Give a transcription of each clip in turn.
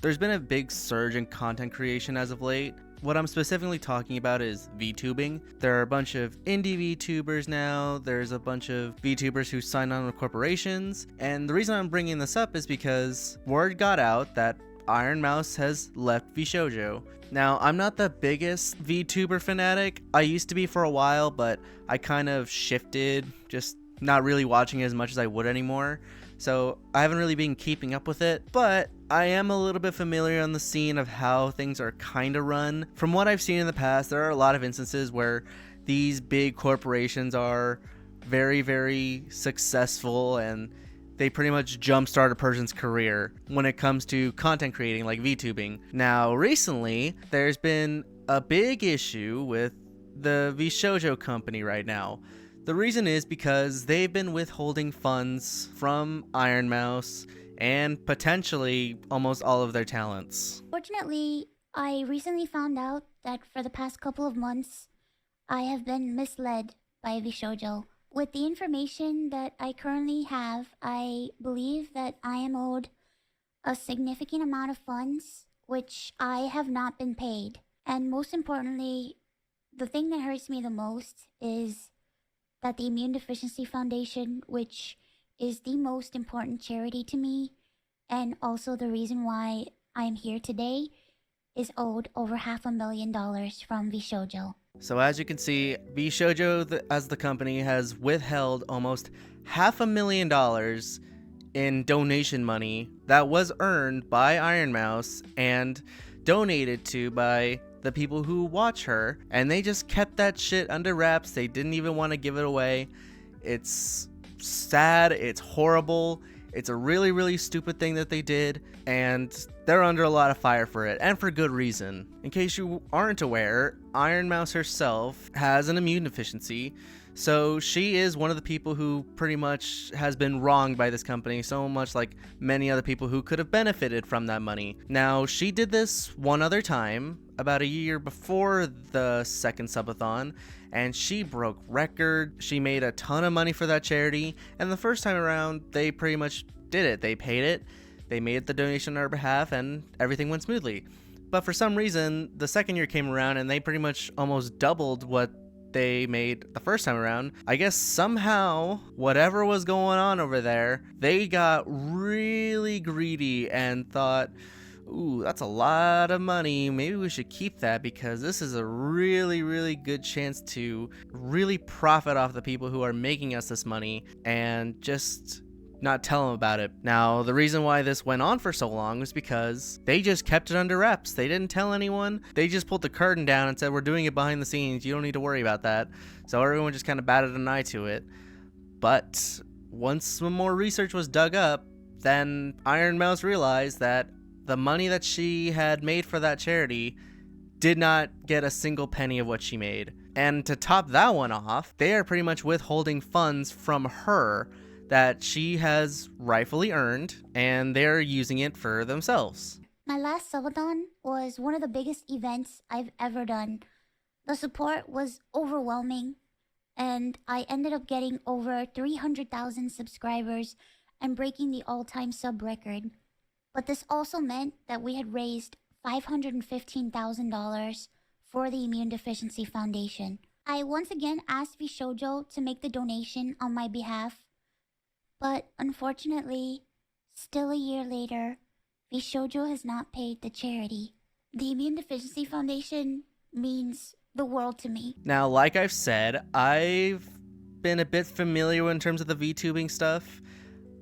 There's been a big surge in content creation as of late. What I'm specifically talking about is VTubing. There are a bunch of indie VTubers now. There's a bunch of VTubers who sign on with corporations. And the reason I'm bringing this up is because word got out that Iron Mouse has left Vshojo. Now, I'm not the biggest VTuber fanatic. I used to be for a while, but I kind of shifted, just not really watching as much as I would anymore. So I haven't really been keeping up with it, but I am a little bit familiar on the scene of how things are kind of run. From what I've seen in the past, there are a lot of instances where these big corporations are very, very successful and they pretty much jumpstart a person's career when it comes to content creating like VTubing. Now, recently, there's been a big issue with the Vshojo company right now. The reason is because they've been withholding funds from Iron Mouse and potentially almost all of their talents. Fortunately, I recently found out that for the past couple of months, I have been misled by Vshojo. With the information that I currently have, I believe that I am owed a significant amount of funds, which I have not been paid. And most importantly, the thing that hurts me the most is that the Immune Deficiency Foundation, which is the most important charity to me, and also the reason why I'm here today, is owed over $500,000 from Vshojo. So as you can see, Vshojo as the company has withheld almost $500,000 in donation money that was earned by Iron Mouse and donated to by the people who watch her, and they just kept that shit under wraps. They didn't even want to give it away. It's sad, it's horrible, it's a really, really stupid thing that they did, and they're under a lot of fire for it, and for good reason. In case you aren't aware, Iron Mouse herself has an immune deficiency, so she is one of the people who pretty much has been wronged by this company, so much like many other people who could have benefited from that money. Now, she did this one other time, about a year before the second subathon, and she broke record. She made a ton of money for that charity, and the first time around, they pretty much did it. They paid it, they made the donation on her behalf, and everything went smoothly. But for some reason, the second year came around, and they pretty much almost doubled what they made the first time around. I guess somehow, whatever was going on over there, they got really greedy and thought, ooh, that's a lot of money. Maybe we should keep that because this is a really, really good chance to really profit off the people who are making us this money and just not tell them about it. Now, the reason why this went on for so long was because they just kept it under wraps. They didn't tell anyone. They just pulled the curtain down and said, we're doing it behind the scenes. You don't need to worry about that. So everyone just kind of batted an eye to it. But once some more research was dug up, then Iron Mouse realized that the money that she had made for that charity did not get a single penny of what she made. And to top that one off, they are pretty much withholding funds from her that she has rightfully earned, and they're using it for themselves. My last subathon was one of the biggest events I've ever done. The support was overwhelming, and I ended up getting over 300,000 subscribers and breaking the all-time sub record. But this also meant that we had raised $515,000 for the Immune Deficiency Foundation. I once again asked Vshojo to make the donation on my behalf, but unfortunately, still a year later, Vshojo has not paid the charity. The Immune Deficiency Foundation means the world to me. Now, like I've said, I've been a bit familiar in terms of the VTubing stuff.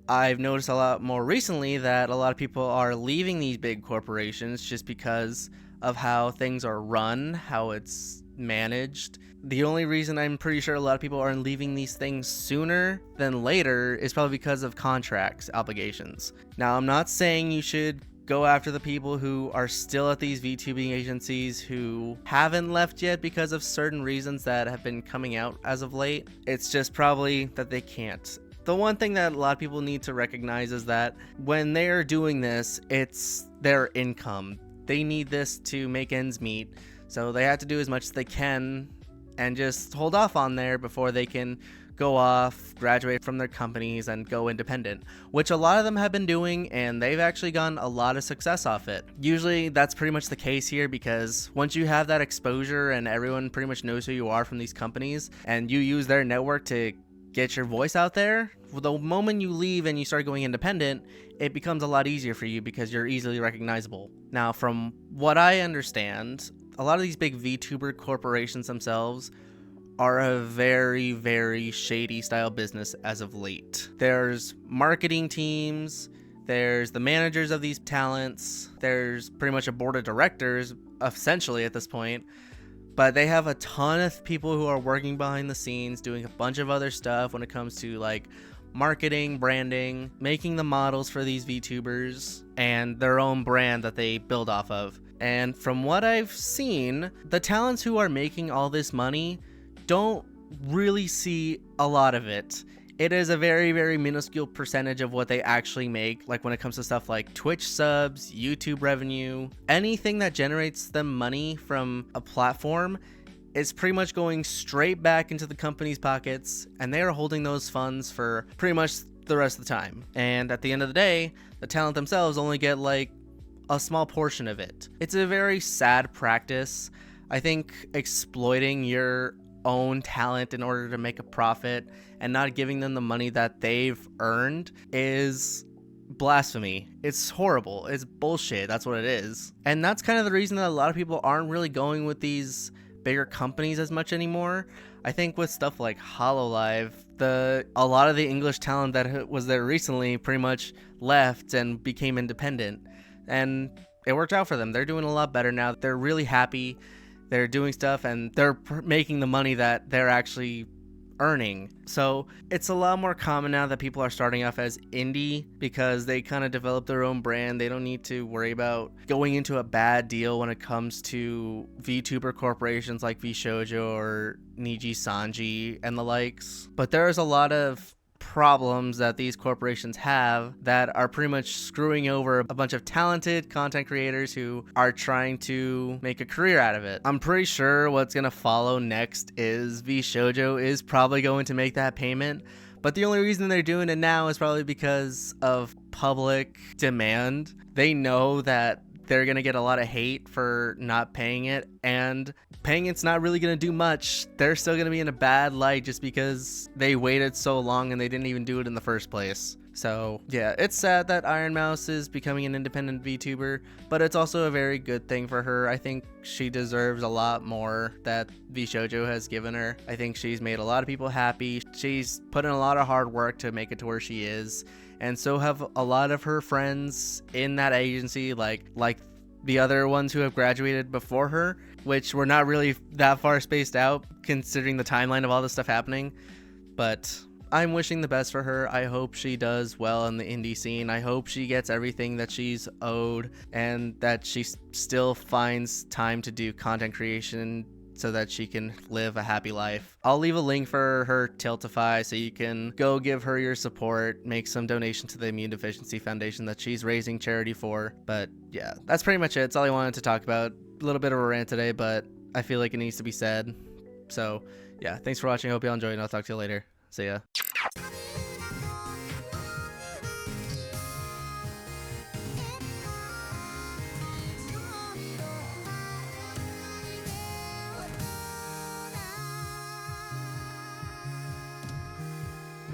I've noticed a lot more recently that a lot of people are leaving these big corporations just because of how things are run, how it's managed. The only reason I'm pretty sure a lot of people are leaving these things sooner than later is probably because of contracts, obligations. Now, I'm not saying you should go after the people who are still at these VTubing agencies who haven't left yet because of certain reasons that have been coming out as of late. It's just probably that they can't. The one thing that a lot of people need to recognize is that when they are doing this, it's their income. They need this to make ends meet, so they have to do as much as they can and just hold off on there before they can go off, graduate from their companies, and go independent, which a lot of them have been doing, and they've actually gotten a lot of success off it. Usually that's pretty much the case here, because once you have that exposure and everyone pretty much knows who you are from these companies, and you use their network to get your voice out there, the moment you leave and you start going independent, it becomes a lot easier for you because you're easily recognizable. Now, from what I understand, a lot of these big VTuber corporations themselves are a very, very shady style business as of late. There's marketing teams, there's the managers of these talents, there's pretty much a board of directors, essentially at this point, but they have a ton of people who are working behind the scenes doing a bunch of other stuff when it comes to like marketing, branding, making the models for these VTubers, and their own brand that they build off of. And from what I've seen, the talents who are making all this money don't really see a lot of it. It is a very, very minuscule percentage of what they actually make, like when it comes to stuff like Twitch subs, YouTube revenue, anything that generates them money from a platform is pretty much going straight back into the company's pockets, and they are holding those funds for pretty much the rest of the time. And at the end of the day, the talent themselves only get like a small portion of it. It's a very sad practice. I think exploiting your own talent in order to make a profit and not giving them the money that they've earned is blasphemy. It's horrible. It's bullshit. That's what it is. And that's kind of the reason that a lot of people aren't really going with these bigger companies as much anymore. I think with stuff like HoloLive, a lot of the English talent that was there recently pretty much left and became independent, and it worked out for them. They're doing a lot better now. They're really happy. They're doing stuff, and they're making the money that they're actually earning. So it's a lot more common now that people are starting off as indie because they kind of develop their own brand. They don't need to worry about going into a bad deal when it comes to VTuber corporations like Vshojo or Niji Sanji and the likes. But there's a lot of problems that these corporations have that are pretty much screwing over a bunch of talented content creators who are trying to make a career out of it. I'm pretty sure what's gonna follow next is Vshojo is probably going to make that payment, but the only reason they're doing it now is probably because of public demand. They know that they're gonna get a lot of hate for not paying it, and paying it's not really gonna do much. They're still gonna be in a bad light just because they waited so long and they didn't even do it in the first place. So yeah, it's sad that Iron Mouse is becoming an independent VTuber, but it's also a very good thing for her. I think she deserves a lot more that Vshojo has given her. I think she's made a lot of people happy. She's put in a lot of hard work to make it to where she is, and so have a lot of her friends in that agency, like the other ones who have graduated before her, which were not really that far spaced out considering the timeline of all this stuff happening. But I'm wishing the best for her. I hope she does well in the indie scene. I hope she gets everything that she's owed and that she still finds time to do content creation so that she can live a happy life. I'll leave a link for her Tiltify so you can go give her your support, make some donation to the Immune Deficiency Foundation that she's raising charity for. But yeah, that's pretty much it. It's all I wanted to talk about. A little bit of a rant today, but I feel like it needs to be said. So yeah, thanks for watching. I hope you all enjoyed, and I'll talk to you later. See ya.